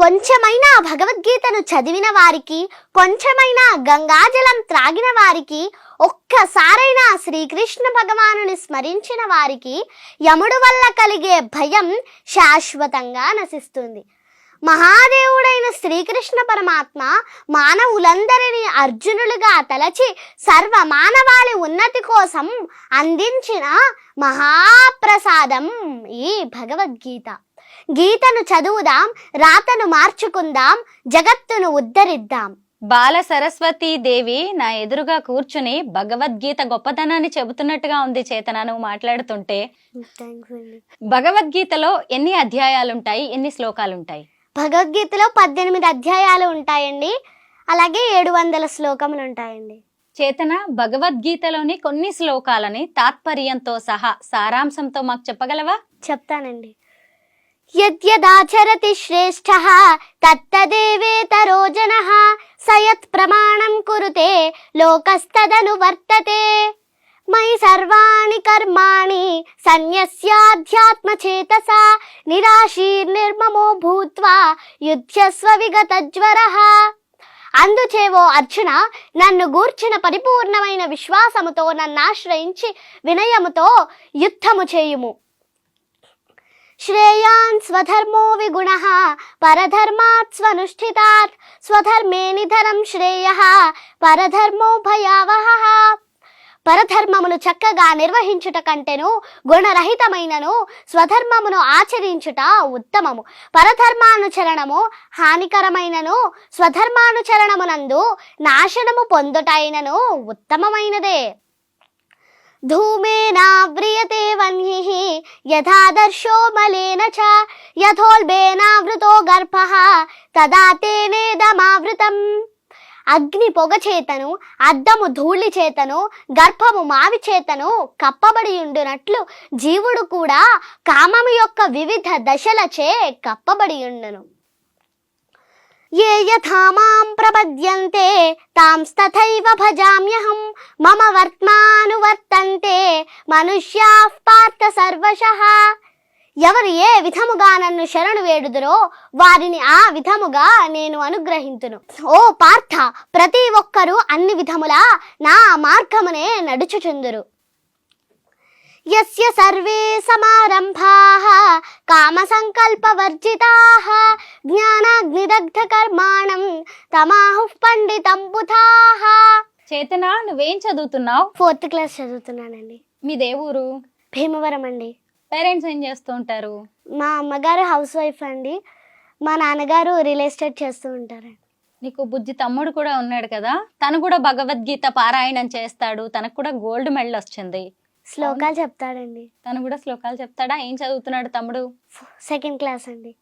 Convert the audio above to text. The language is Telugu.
కొంచెమైనా భగవద్గీతను చదివిన వారికి, కొంచెమైనా గంగాజలం త్రాగిన వారికి, ఒక్కసారైనా శ్రీకృష్ణ భగవానుని స్మరించిన వారికి యముడు వల్ల కలిగే భయం శాశ్వతంగా నశిస్తుంది. మహాదేవుడైన శ్రీకృష్ణ పరమాత్మ మానవులందరినీ అర్జునులుగా తలచి సర్వ మానవాళి ఉన్నతి కోసం అందించిన మహాప్రసాదం ఈ భగవద్గీత. గీతను చదువుదాం, రాతను మార్చుకుందాం, జగత్తును ఉద్ధరిద్దాం. బాల సరస్వతీ దేవి నా ఎదురుగా కూర్చుని భగవద్గీత గొప్పతనాన్ని చెబుతున్నట్టుగా ఉంది చేతన నువ్వు మాట్లాడుతుంటే. భగవద్గీతలో ఎన్ని అధ్యాయాలుంటాయి, ఎన్ని శ్లోకాలుంటాయి? భగవద్గీతలో 18 అధ్యాయాలు ఉంటాయండి, అలాగే 700 శ్లోకములు ఉంటాయండి. చేతన, భగవద్గీతలోని కొన్ని శ్లోకాలని తాత్పర్యంతో సహా సారాంశంతో మాకు చెప్పగలవా? చెప్తానండి. యద్యదాచరతి శ్రేష్ఠః తత్తదేవేతరో జనః సయత్ ప్రమాణం కురుతే లోకస్తదను వర్తతే మయి సర్వాణి కర్మాణి సన్యస్యాధ్యాత్మచేతసా నిరాశీర్నిర్మమో భూత్వా యుధ్యస్వ విగతజ్వరః. అందుచేవో అర్జున, నన్ను గూర్చిన పరిపూర్ణమైన విశ్వాసముతో నన్నాశ్రయించి వినయముతో యుద్ధము చేయుము. శ్రేయాన్ స్వధర్మో విగుణః పరధర్మాత్ స్వనుష్ఠితాత్ స్వధర్మే నిధనం శ్రేయః పరధర్మో భయావహః. పరధర్మమును చక్కగా నిర్వహించుట కంటెను గుణరహితమైనను స్వధర్మమును ఆచరించుట ఉత్తమము. పరధర్మానుచరణము హానికరమైనను స్వధర్మానుచరణమునందు నాశనము పొందుటైనను ఉత్తమమైనదే. ధూమేనావ్రియతే వన్హిః యథాదర్శో మలేన చ యథోల్బేనావృతో గర్భః తదా తేనేదమావృతం. అగ్ని పొగ చేతను, అద్దము ధూళి చేతను, గర్భము మావి చేతను కప్పబడి ఉండునట్లు జీవుడు కూడా కామము యొక్క వివిధ దశలచే కప్పబడి ఉండును. ఏ యథా మాం ప్రపద్యంతే తాంస్తథైవ భజామ్యహం మమ వర్త్మానువర్తంతే మనుష్యాః పార్థ సర్వశః. ఎవరు ఏ విధముగా నన్ను శరణు వేడుదురో వారిని ఆ విధముగా నేను అనుగ్రహింతును. ఓ పార్థ, ప్రతి ఒక్కరూ అన్ని విధములా నా మార్గమునే నడుచుచుందురు. యస్య సర్వే సమారంభాః కామ సంకల్ప వర్జితాః జ్ఞానాగ్నిదగ్ధ కర్మాణం తమాహుః పండితం బుధాః. చేతన, నువ్వేం చదువుతున్నావు? 4th class చదువుతున్నానండి. మీ దేవురు? భీమవరం అండి. పేరెంట్స్ ఏం చేస్తూ ఉంటారు? మా అమ్మగారు హౌస్ వైఫ్ అండి, మా నాన్నగారు రియల్ ఎస్టేట్ చేస్తూ ఉంటారండి. నీకు బుజ్జి తమ్ముడు కూడా ఉన్నాడు కదా, తను కూడా భగవద్గీత పారాయణం చేస్తాడు, తనకు కూడా గోల్డ్ మెడల్ వచ్చింది. శ్లోకాలు చెప్తాడండి. తను కూడా శ్లోకాలు చెప్తాడా? ఏం చదువుతున్నాడు తమ్ముడు? 2nd క్లాస్ అండి.